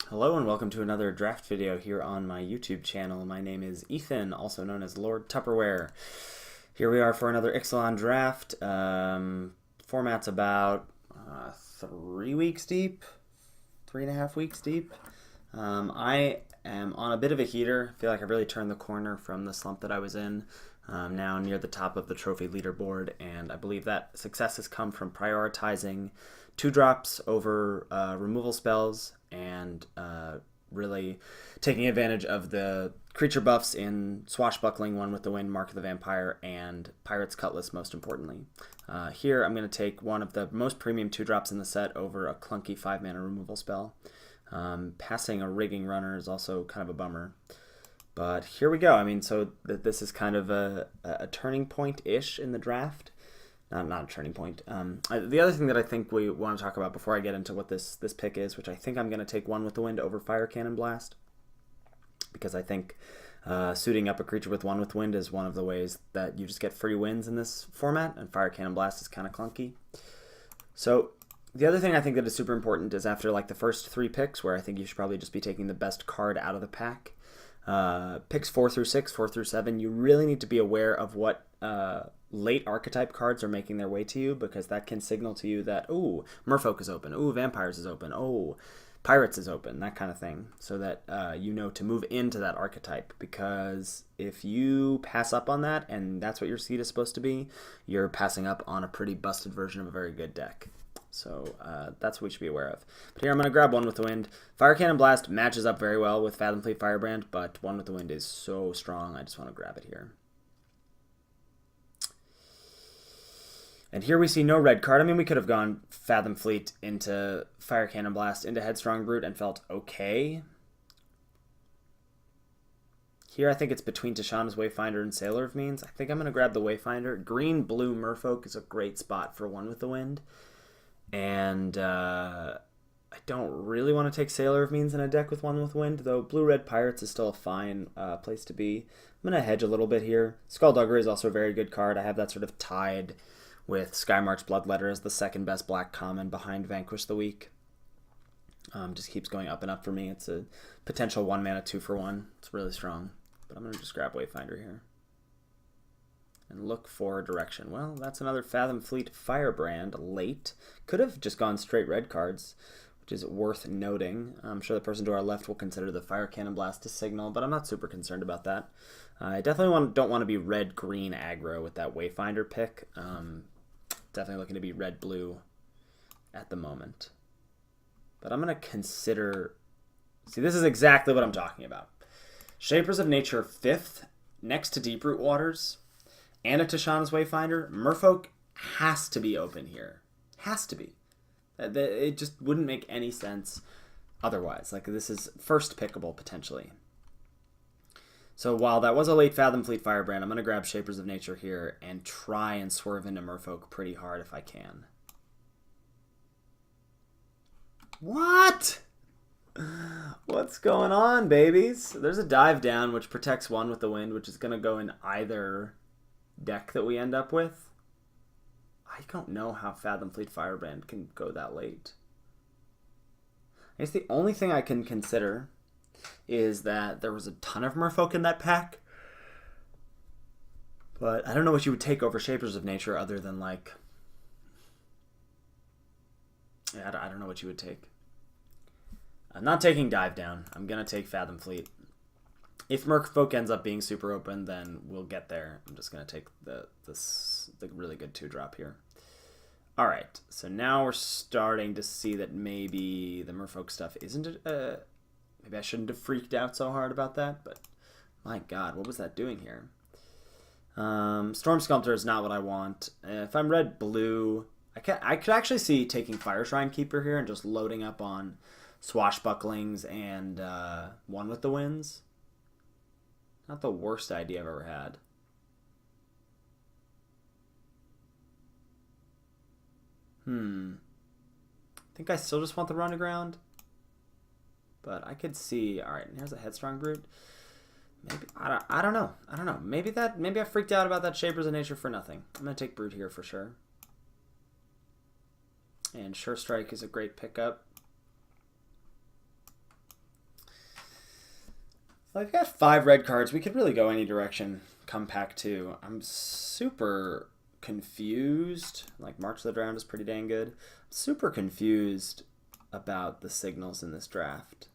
Hello and welcome to another draft video here on my YouTube channel. My name is Ethan, also known as Lord Tupperware. Here we are for another Ixalan Draft. Format's about 3 weeks deep, 3.5 weeks deep. I am on a bit of a heater. I feel like I really turned the corner from the slump that I was in. Now near the top of the trophy leaderboard, and I believe that success has come from prioritizing 2-drops over removal spells and really taking advantage of the creature buffs in Swashbuckling, One with the Wind, Mark of the Vampire, and Pirate's Cutlass most importantly. Here I'm going to take one of the most premium 2-drops in the set over a clunky 5-mana removal spell. Passing a Rigging Runner is also kind of a bummer. But here we go. I mean, so this is kind of a turning point-ish in the draft. Not a turning point. The other thing that I think we want to talk about before I get into what this pick is, which I think I'm going to take One with the Wind over Fire Cannon Blast, because I think suiting up a creature with One with Wind is one of the ways that you just get free wins in this format, and Fire Cannon Blast is kind of clunky. So the other thing I think that is super important is after like the first 3 picks, where I think you should probably just be taking the best card out of the pack. Picks 4 through 6, 4 through 7, you really need to be aware of what late archetype cards are making their way to you, because that can signal to you that, ooh, Merfolk is open, ooh, Vampires is open, oh, Pirates is open, that kind of thing, so that you know to move into that archetype, because if you pass up on that and that's what your seed is supposed to be, you're passing up on a pretty busted version of a very good deck. So that's what we should be aware of. But here I'm going to grab One with the Wind. Fire Cannon Blast matches up very well with Fathom Fleet Firebrand, but One with the Wind is so strong, I just want to grab it here. And here we see no red card. I mean, we could have gone Fathom Fleet into Fire Cannon Blast into Headstrong Brute and felt okay. Here I think it's between Tishana's Wayfinder and Sailor of Means. I think I'm going to grab the Wayfinder. Green-blue Merfolk is a great spot for One with the Wind. And I don't really want to take Sailor of Means in a deck with One with Wind, though Blue-Red Pirates is still a fine place to be. I'm going to hedge a little bit here. Skullduggery is also a very good card. I have that sort of tied with Skymarch Bloodletter as the second best black common behind Vanquish the Weak. Just keeps going up and up for me. It's a potential 1-mana 2-for-1. It's really strong. But I'm going to just grab Wayfinder here and look for direction. Well, that's another Fathom Fleet Firebrand late. Could have just gone straight red cards, which is worth noting. I'm sure the person to our left will consider the Fire Cannon Blast a signal, but I'm not super concerned about that. I definitely don't want to be red-green aggro with that Wayfinder pick. Definitely looking to be red-blue at the moment. But I'm going to consider... See, this is exactly what I'm talking about. Shapers of Nature 5th, next to Deeproot Waters, and a Tishana's Wayfinder. Merfolk has to be open here. Has to be. It just wouldn't make any sense otherwise. Like, this is first pickable, potentially. So while that was a late Fathom Fleet Firebrand, I'm going to grab Shapers of Nature here and try and swerve into Merfolk pretty hard if I can. What? What's going on, babies? There's a Dive Down, which protects One with the Wind, which is going to go in either deck that we end up with. I don't know how Fathom Fleet Firebrand can go that late. I guess the only thing I can consider is that there was a ton of Merfolk in that pack, but I don't know what you would take over Shapers of Nature other than like, yeah, I don't know what you would take. I'm not taking Dive Down. I'm gonna take Fathom Fleet. If Merfolk ends up being super open, then we'll get there. I'm just going to take the really good 2-drop here. All right, so now we're starting to see that maybe the Merfolk stuff isn't... maybe I shouldn't have freaked out so hard about that, but my God, what was that doing here? Storm Sculptor is not what I want. If I'm red-blue, I could actually see taking Fire Shrine Keeper here and just loading up on Swashbucklings and One with the Winds. Not the worst idea I've ever had. I think I still just want the Run to Ground. But I could see... Alright, and here's a Headstrong Brute. Maybe... I don't know. I don't know. Maybe I freaked out about that Shapers of Nature for nothing. I'm going to take Brute here for sure. And Sure Strike is a great pickup. Well, I've got 5 red cards. We could really go any direction come pack 2. I'm super confused. Like, March of the Drowned is pretty dang good. I'm super confused about the signals in this draft.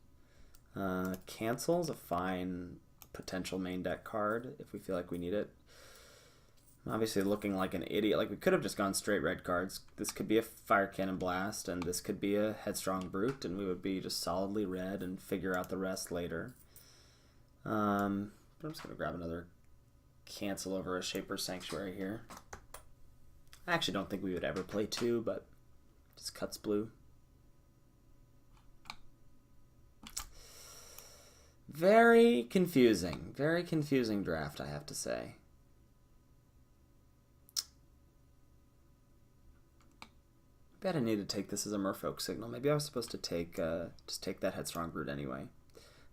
Cancel's a fine potential main deck card if we feel like we need it. I'm obviously looking like an idiot. Like, we could have just gone straight red cards. This could be a Fire Cannon Blast, and this could be a Headstrong Brute, and we would be just solidly red and figure out the rest later. But I'm just going to grab another cancel over a Shaper's Sanctuary here. I actually don't think we would ever play 2, but just cuts blue. Very confusing draft, I have to say. I bet I need to take this as a Merfolk signal. Maybe I was supposed to take just take that Headstrong Brute anyway.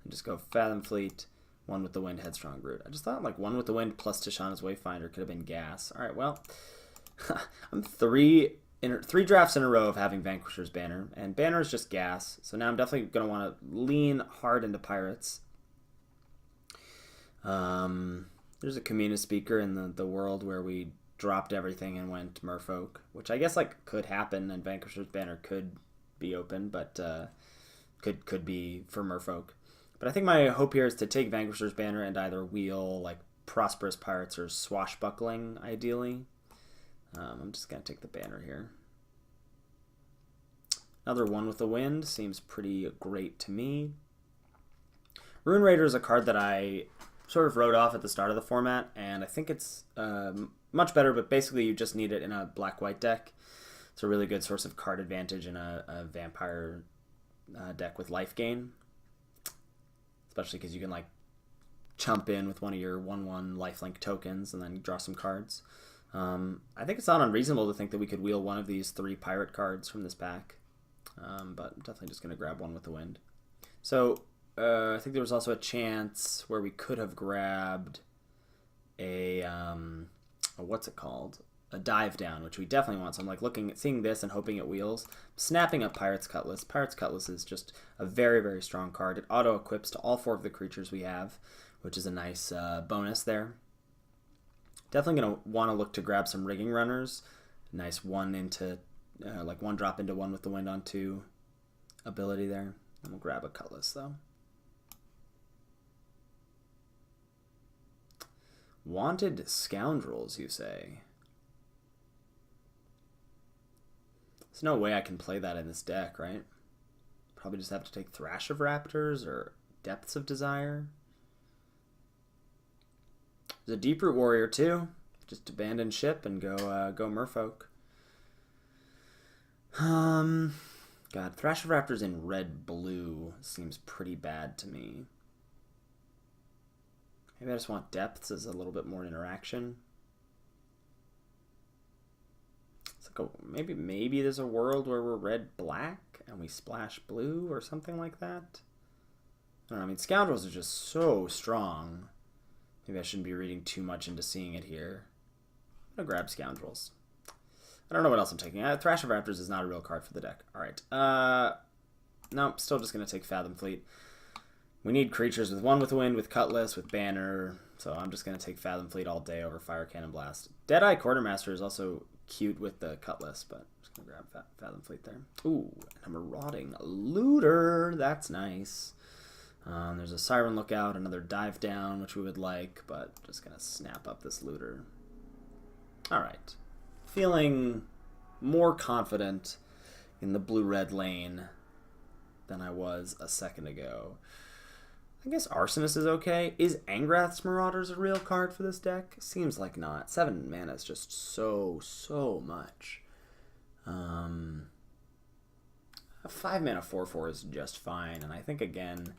And just go Fathom Fleet, 1 with the Wind, Headstrong Brute. I just thought like 1 with the Wind plus Tishana's Wayfinder could have been gas. Alright, well, I'm 3 drafts in a row of having Vanquisher's Banner, and Banner is just gas, so now I'm definitely going to want to lean hard into Pirates. There's a Kamina Speaker in the world where we dropped everything and went Merfolk, which I guess like could happen, and Vanquisher's Banner could be open, but could be for Merfolk. But I think my hope here is to take Vanquisher's Banner and either wheel like Prosperous Pirates or Swashbuckling, ideally. I'm just going to take the Banner here. Another 1 with the Wind seems pretty great to me. Rune Raider is a card that I sort of wrote off at the start of the format, and I think it's much better, but basically you just need it in a black-white deck. It's a really good source of card advantage in a vampire deck with life gain, especially because you can like chump in with one of your 1/1 lifelink tokens and then draw some cards. I think it's not unreasonable to think that we could wheel one of these 3 pirate cards from this pack, but I'm definitely just going to grab 1 with the Wind. So I think there was also a chance where we could have grabbed a what's it called? A Dive Down, which we definitely want. So I'm like seeing this and hoping it wheels. Snapping up Pirate's Cutlass. Pirate's Cutlass is just a very, very strong card. It auto-equips to all 4 of the creatures we have, which is a nice bonus there. Definitely going to want to look to grab some Rigging Runners. Nice 1 into, like 1 drop into 1 with the Wind on 2 ability there. And we'll grab a Cutlass though. Wanted Scoundrels, you say? There's no way I can play that in this deck, right? Probably just have to take Thrash of Raptors or Depths of Desire. There's a Deeproot Warrior too. Just abandon ship and go Merfolk. God, Thrash of Raptors in red-blue seems pretty bad to me. Maybe I just want Depths as a little bit more interaction. It's like maybe there's a world where we're red-black and we splash blue or something like that. I don't know. I mean, Scoundrels are just so strong. Maybe I shouldn't be reading too much into seeing it here. I'm gonna grab Scoundrels. I don't know what else I'm taking. Thrash of Raptors is not a real card for the deck. All right. Nope. Still just gonna take Fathom Fleet. We need creatures with 1 with the Wind, with Cutlass, with Banner, so I'm just going to take Fathom Fleet all day over Fire Cannon Blast. Deadeye Quartermaster is also cute with the Cutlass, but I'm just going to grab Fathom Fleet there. Ooh, and a Marauding Looter. That's nice. There's a Siren Lookout, another Dive Down, which we would like, but just going to snap up this Looter. All right. Feeling more confident in the blue-red lane than I was a second ago. I guess Arsonist is okay. Is Angrath's Marauders a real card for this deck? Seems like not. 7 mana is just so much. A 5 mana 4/4 is just fine. And I think, again,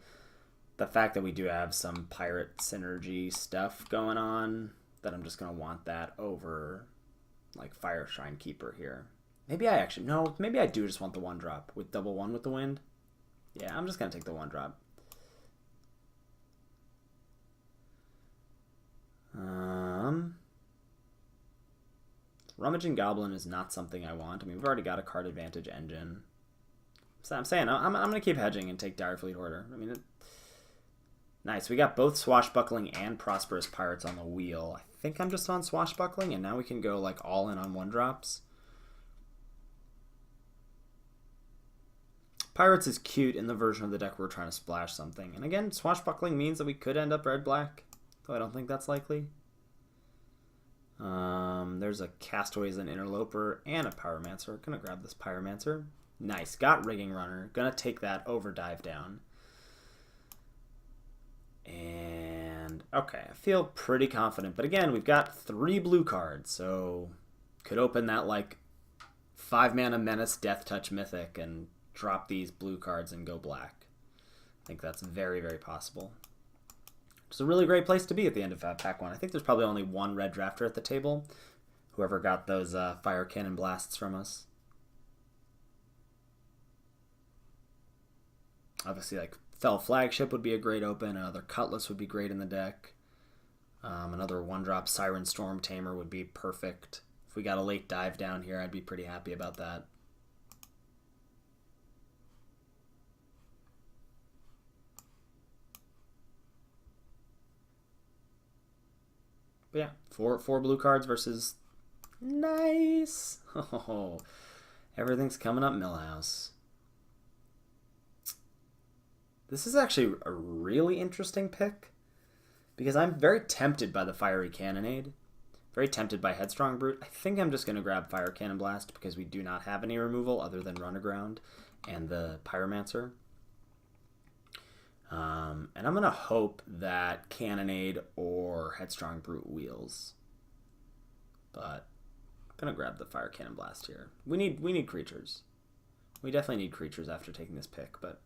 the fact that we do have some pirate synergy stuff going on, that I'm just going to want that over, like, Fire Shrine Keeper here. Maybe I actually... No, maybe I do just want the 1-drop with double 1 with the Wind. Yeah, I'm just going to take the 1-drop. Rummaging Goblin is not something I want. I mean, we've already got a card advantage engine. So I'm saying I'm going to keep hedging and take Direfleet Hoarder. I mean, Nice. We got both Swashbuckling and Prosperous Pirates on the wheel. I think I'm just on Swashbuckling, and now we can go like all in on 1-drops. Pirates is cute in the version of the deck where we're trying to splash something. And again, Swashbuckling means that we could end up red-black, though I don't think that's likely. There's a Castaways, an Interloper, and a Pyromancer. Gonna grab this Pyromancer. Nice. Got Rigging Runner. Gonna take that over Dive Down. And okay, I feel pretty confident. But again, we've got 3 blue cards, so could open that like 5-mana Menace, Death Touch Mythic, and drop these blue cards and go black. I think that's very, very possible. It's a really great place to be at the end of Pack 1. I think there's probably only one red drafter at the table. Whoever got those Fire Cannon Blasts from us. Obviously, like Fell Flagship would be a great open. Another Cutlass would be great in the deck. Another 1-drop Siren Storm Tamer would be perfect. If we got a late dive down here, I'd be pretty happy about that. But yeah, four blue cards versus nice. Oh, everything's coming up Millhouse. This is actually a really interesting pick because I'm very tempted by the Fiery Cannonade, very tempted by Headstrong Brute. I think I'm just going to grab Fire Cannon Blast because we do not have any removal other than Run Aground and the Pyromancer. And I'm going to hope that Cannonade or Headstrong Brute wheels. But I'm going to grab the Fire Cannon Blast here. We need creatures. We definitely need creatures after taking this pick, but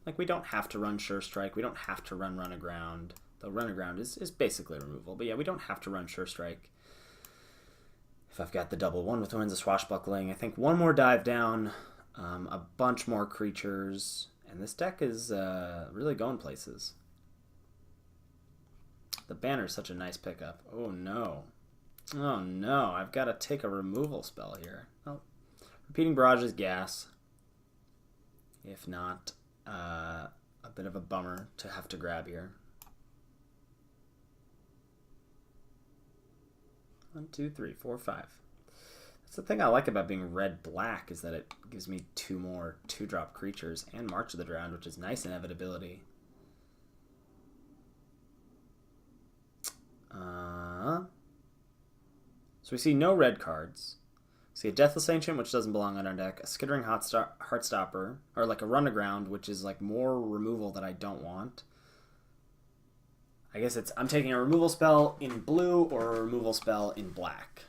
like we don't have to run Sure Strike. We don't have to run Aground. Though Run Aground is basically removal. But yeah, we don't have to run Sure Strike. If I've got the double 1 with Winds of Swashbuckling, I think one more dive down, a bunch more creatures. And this deck is really going places. The banner is such a nice pickup. Oh no. Oh no, I've got to take a removal spell here. Oh. Repeating Barrage is gas. If not, a bit of a bummer to have to grab here. 1, 2, 3, 4, 5. That's the thing I like about being red-black is that it gives me 2 more 2-drop creatures and March of the Drowned, which is nice inevitability. So we see no red cards. See a Deathless Ancient, which doesn't belong on our deck, a Skittering Heartstopper, or like a Run Aground, which is like more removal that I don't want. I guess I'm taking a removal spell in blue or a removal spell in black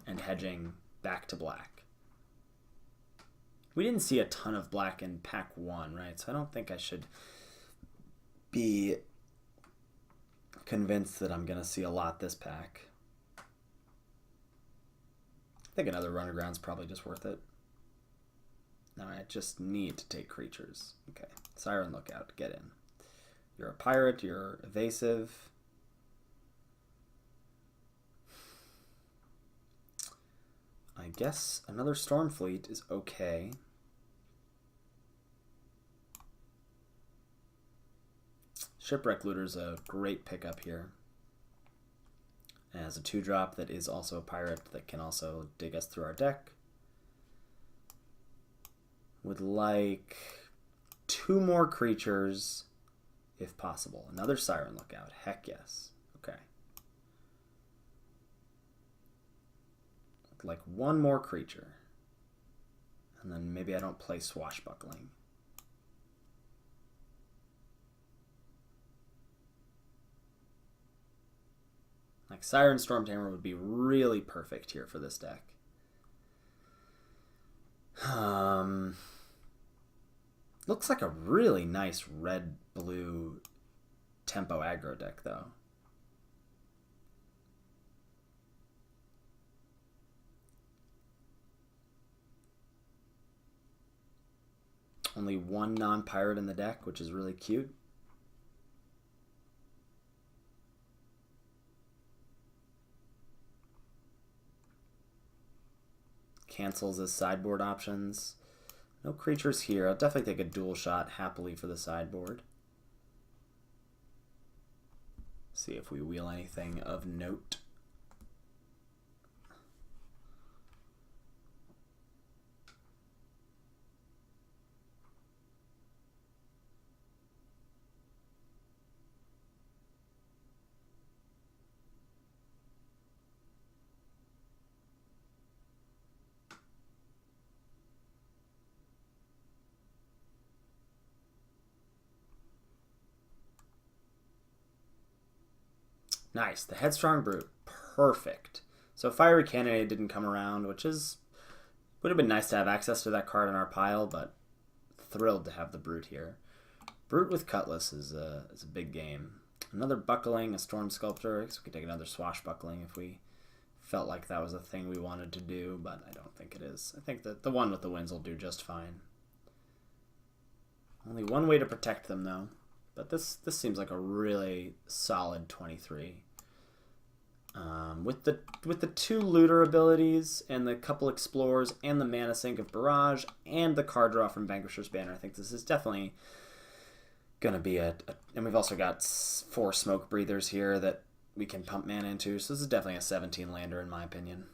and hedging back to black. We didn't see a ton of black in pack 1, right? So I don't think I should be convinced that I'm going to see a lot this pack. I think another Run Aground's probably just worth it. Now I just need to take creatures. Okay, Siren Lookout, get in. You're a pirate, you're evasive. I guess another Stormfleet is okay. Shipwreck Looter's a great pickup here. It has a 2-drop that is also a pirate that can also dig us through our deck. Would like 2 more creatures if possible. Another Siren Lookout. Heck yes. Okay. Would like 1 more creature. And then maybe I don't play Swashbuckling. Like Siren Storm Tamer would be really perfect here for this deck. Looks like a really nice red-blue tempo aggro deck, though. Only 1 non-pirate in the deck, which is really cute. Cancels as sideboard options. No creatures here. I'll definitely take a dual shot happily for the sideboard. See if we wheel anything of note. Nice, the Headstrong Brute, perfect. So Fiery Cannonade didn't come around, which would have been nice to have access to that card in our pile, but thrilled to have the Brute here. Brute with Cutlass is a big game. Another Buckling, a Storm Sculptor. I guess we could take another Swashbuckling if we felt like that was a thing we wanted to do, but I don't think it is. I think that the one with the winds will do just fine. Only one way to protect them, though. But this seems like a really solid 23. With the 2 Looter abilities and the couple Explorers and the Mana Sink of Barrage and the card draw from Vanquisher's Banner, I think this is definitely going to be and we've also got 4 Smoke Breathers here that we can pump mana into, so this is definitely a 17 lander in my opinion.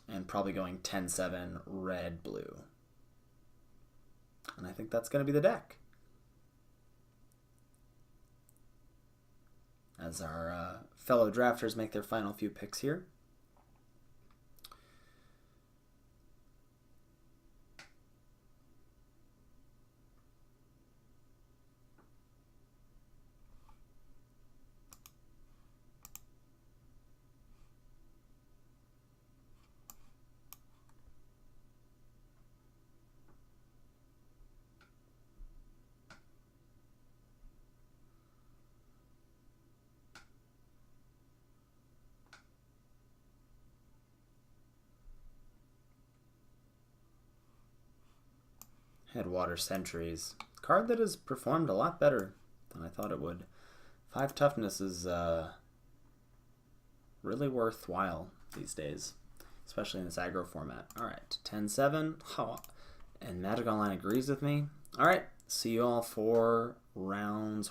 And probably going 10-7 red-blue. And I think that's going to be the deck. As our fellow drafters make their final few picks here. Headwater Sentries. Card that has performed a lot better than I thought it would. 5 toughness is really worthwhile these days, especially in this aggro format. Alright, 10-7. Oh, and Magic Online agrees with me. Alright, see you all for rounds